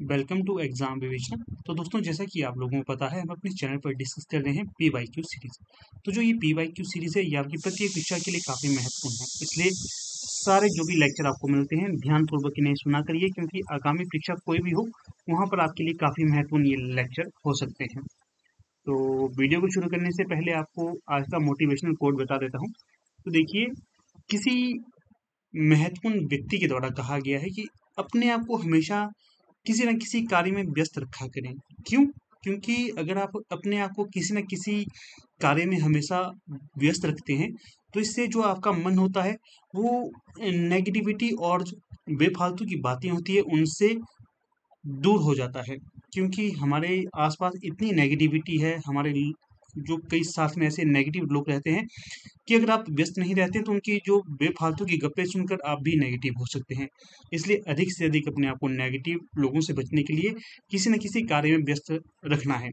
Welcome to exam विवेचना। तो दोस्तों, जैसा कि आप लोगों को पता है, हम अपने चैनल पर डिस्कस कर रहे हैं PYQ सीरीज। तो जो ये PYQ सीरीज है, ये आपकी प्रत्येक परीक्षा के लिए काफ़ी महत्वपूर्ण है। इसलिए सारे जो भी लेक्चर आपको मिलते हैं, ध्यानपूर्वक इन्हें सुना करिए, क्योंकि आगामी परीक्षा कोई भी हो, वहाँ पर आपके लिए काफ़ी महत्वपूर्ण ये लेक्चर हो सकते हैं। तो वीडियो को शुरू करने से पहले आपको आज का मोटिवेशनल कोट बता देता हूँ। तो देखिए, किसी महत्वपूर्ण व्यक्ति के द्वारा कहा गया है कि अपने आप को हमेशा किसी न किसी कार्य में व्यस्त रखा करें। क्यों? क्योंकि अगर आप अपने आप को किसी न किसी कार्य में हमेशा व्यस्त रखते हैं, तो इससे जो आपका मन होता है, वो नेगेटिविटी और जो बेफालतू की बातें होती है, उनसे दूर हो जाता है। क्योंकि हमारे आसपास इतनी नेगेटिविटी है, जो कई साथ में ऐसे नेगेटिव लोग रहते हैं कि अगर आप व्यस्त नहीं रहते, तो उनकी जो बेफालतू की गप्पे सुनकर आप भी नेगेटिव हो सकते हैं। इसलिए अधिक से अधिक अपने आप को नेगेटिव लोगों से बचने के लिए किसी न किसी कार्य में व्यस्त रखना है।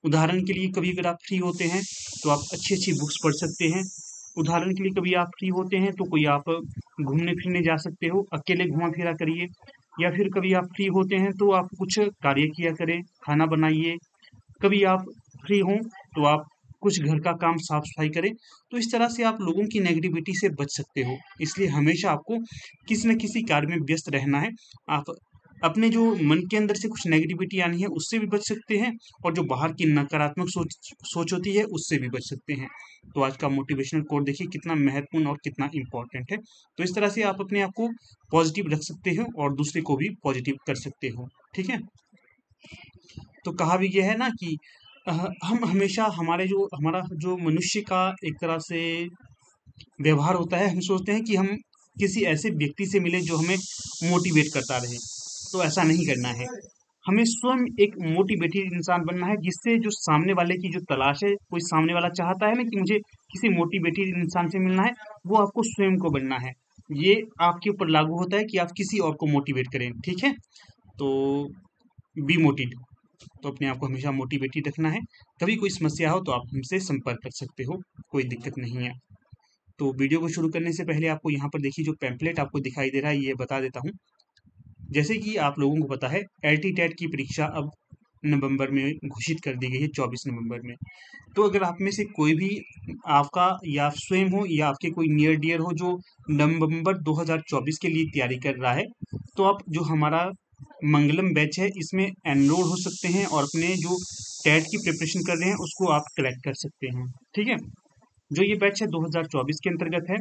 उदाहरण के लिए, कभी अगर आप फ्री होते हैं तो आप अच्छी अच्छी बुक्स पढ़ सकते हैं। उदाहरण के लिए, कभी आप फ्री होते हैं तो कोई आप घूमने फिरने जा सकते हो, अकेले घुमा फिरा करिए। या फिर कभी आप फ्री होते हैं तो आप कुछ कार्य किया करें, खाना बनाइए। कभी आप फ्री हों तो आप कुछ घर का काम साफ सफाई करें। तो इस तरह से आप लोगों की नेगेटिविटी से बच सकते हो। इसलिए हमेशा आपको किसी न किसी कार्य में व्यस्त रहना है। आप अपने जो मन के अंदर से कुछ नेगेटिविटी आनी है, उससे भी बच सकते हैं, और जो बाहर की नकारात्मक सोच होती है, उससे भी बच सकते हैं। तो आज का मोटिवेशनल कोट देखिए कितना महत्वपूर्ण और कितना इंपॉर्टेंट है। तो इस तरह से आप अपने आप को पॉजिटिव रख सकते हो और दूसरे को भी पॉजिटिव कर सकते हो। ठीक है? तो कहा भी गया है ना कि हम हमेशा हमारा जो मनुष्य का एक तरह से व्यवहार होता है, हम सोचते हैं कि हम किसी ऐसे व्यक्ति से मिले जो हमें मोटिवेट करता रहे। तो ऐसा नहीं करना है। हमें स्वयं एक मोटिवेटेड इंसान बनना है, जिससे जो सामने वाले की जो तलाश है, कोई सामने वाला चाहता है ना कि मुझे किसी मोटिवेटेड इंसान से मिलना है, वो आपको स्वयं को बनना है। ये आपके ऊपर लागू होता है कि आप किसी और को मोटिवेट करें। ठीक है? तो बी मोटिव। तो अपने आप को हमेशा मोटिवेटेड रखना है। कभी कोई समस्या हो तो आप हमसे संपर्क कर सकते हो, कोई दिक्कत नहीं है। तो वीडियो को शुरू करने से पहले आपको यहाँ पर देखिए, जो पैम्पलेट आपको दिखाई दे रहा है, ये बता देता हूँ। जैसे कि आप लोगों को पता है, एलटी टेट की परीक्षा अब नवंबर में घोषित कर दी गई है, 24 नवंबर में। तो अगर आप में से कोई भी, आपका या आप स्वयं हो या आपके कोई नियर डियर हो, जो नवंबर 2024 के लिए तैयारी कर रहा है, तो आप जो हमारा मंगलम बैच है, इसमें एनरोल हो सकते हैं और अपने जो टेट की प्रिपरेशन कर रहे हैं, उसको आप क्रैक कर सकते हैं। ठीक है? जो ये बैच है 2024 के अंतर्गत है।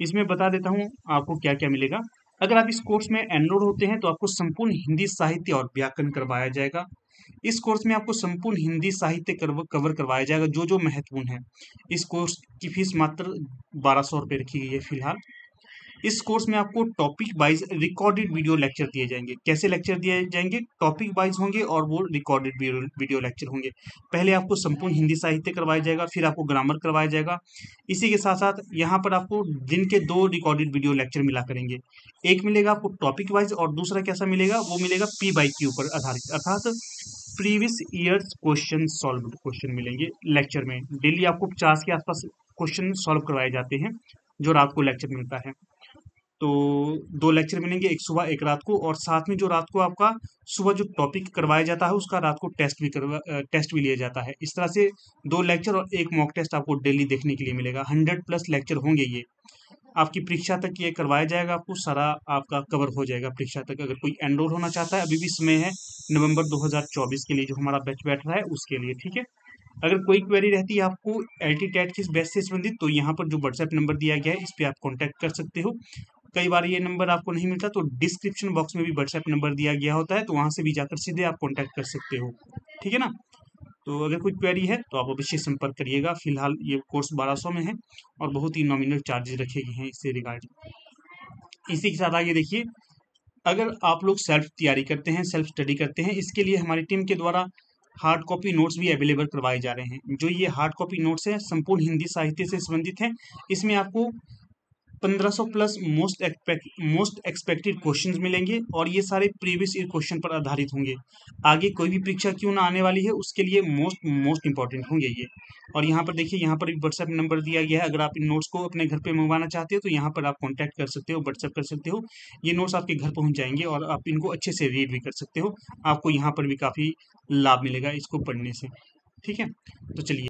इसमें बता देता हूँ आपको क्या क्या मिलेगा। अगर आप इस कोर्स में एनरोल होते हैं, तो आपको संपूर्ण हिंदी साहित्य और व्याकरण करवाया जाएगा। इस कोर्स में आपको संपूर्ण हिंदी साहित्य कवर करवाया जाएगा, जो महत्वपूर्ण है। इस कोर्स की फीस मात्र 1200 रुपये रखी गई है फिलहाल। इस कोर्स में आपको topic wise recorded video lecture दिए जाएंगे। कैसे लेक्चर दिए जाएंगे? टॉपिक वाइज होंगे और वो रिकॉर्डेड वीडियो लेक्चर होंगे। पहले आपको संपूर्ण हिंदी साहित्य करवाया जाएगा, फिर आपको ग्रामर करवाया जाएगा। इसी के साथ साथ यहाँ पर आपको दिन के 2 रिकॉर्डेड वीडियो लेक्चर मिला करेंगे। एक मिलेगा आपको टॉपिक वाइज, और दूसरा कैसा मिलेगा? वो मिलेगा PYQ पर आधारित, अर्थात previous years question solved question मिलेंगे लेक्चर में। डेली आपको 50 के आसपास क्वेश्चन सॉल्व करवाए जाते हैं, जो रात को लेक्चर मिलता है। तो 2 लेक्चर मिलेंगे, एक सुबह एक रात को, और साथ में जो रात को आपका सुबह जो टॉपिक करवाया जाता है, उसका रात को टेस्ट भी लिया जाता है। इस तरह से 2 लेक्चर और एक मॉक टेस्ट आपको डेली देखने के लिए मिलेगा। 100 प्लस लेक्चर होंगे ये। आपकी परीक्षा तक ये करवाया जाएगा, आपको सारा आपका कवर हो जाएगा परीक्षा तक। अगर कोई एनरोल होना चाहता है, अभी भी समय है, नवंबर 2024 के लिए जो हमारा बैच बैठ रहा है, उसके लिए। ठीक है? अगर कोई क्वेरी रहती है आपको एलटी टेट के इस बैच से संबंधित, तो यहाँ पर जो व्हाट्सएप नंबर दिया गया है, इस पे आप कॉन्टैक्ट कर सकते हो। कई बार ये नंबर आपको नहीं मिलता, तो डिस्क्रिप्शन बॉक्स में भी व्हाट्सएप नंबर दिया गया होता है, तो वहां से भी जाकर सीधे आप कॉन्टैक्ट कर सकते हो। ठीक है ना? तो अगर कोई क्वेरी है तो आप अवश्य संपर्क करिएगा। फिलहाल ये कोर्स 1200 में है और बहुत ही नॉमिनल चार्जेस रखे गए हैं इससे रिगार्डिंग। इसी के साथ आगे देखिए, अगर आप लोग सेल्फ तैयारी करते हैं, सेल्फ स्टडी करते हैं, इसके लिए हमारी टीम के द्वारा हार्ड कॉपी नोट्स भी अवेलेबल करवाए जा रहे हैं। जो ये हार्ड कॉपी नोट्स हैं, संपूर्ण हिंदी साहित्य से संबंधित हैं। इसमें आपको 1500 प्लस मोस्ट एक्सपेक्टेड क्वेश्चंस मिलेंगे और ये सारे प्रीवियस ईयर क्वेश्चन पर आधारित होंगे। आगे कोई भी परीक्षा क्यों ना आने वाली है उसके लिए मोस्ट इंपॉर्टेंट होंगे ये। और यहाँ पर देखिए, यहाँ पर भी व्हाट्सएप नंबर दिया गया है। अगर आप इन नोट्स को अपने घर पे मंगवाना चाहते हो तो यहाँ पर आप कॉन्टैक्ट कर सकते हो, व्हाट्सएप कर सकते हो। ये नोट्स आपके घर पहुंच जाएंगे और आप इनको अच्छे से रीड भी कर सकते हो। आपको यहाँ पर भी काफ़ी लाभ मिलेगा इसको पढ़ने से। ठीक है, तो चलिए।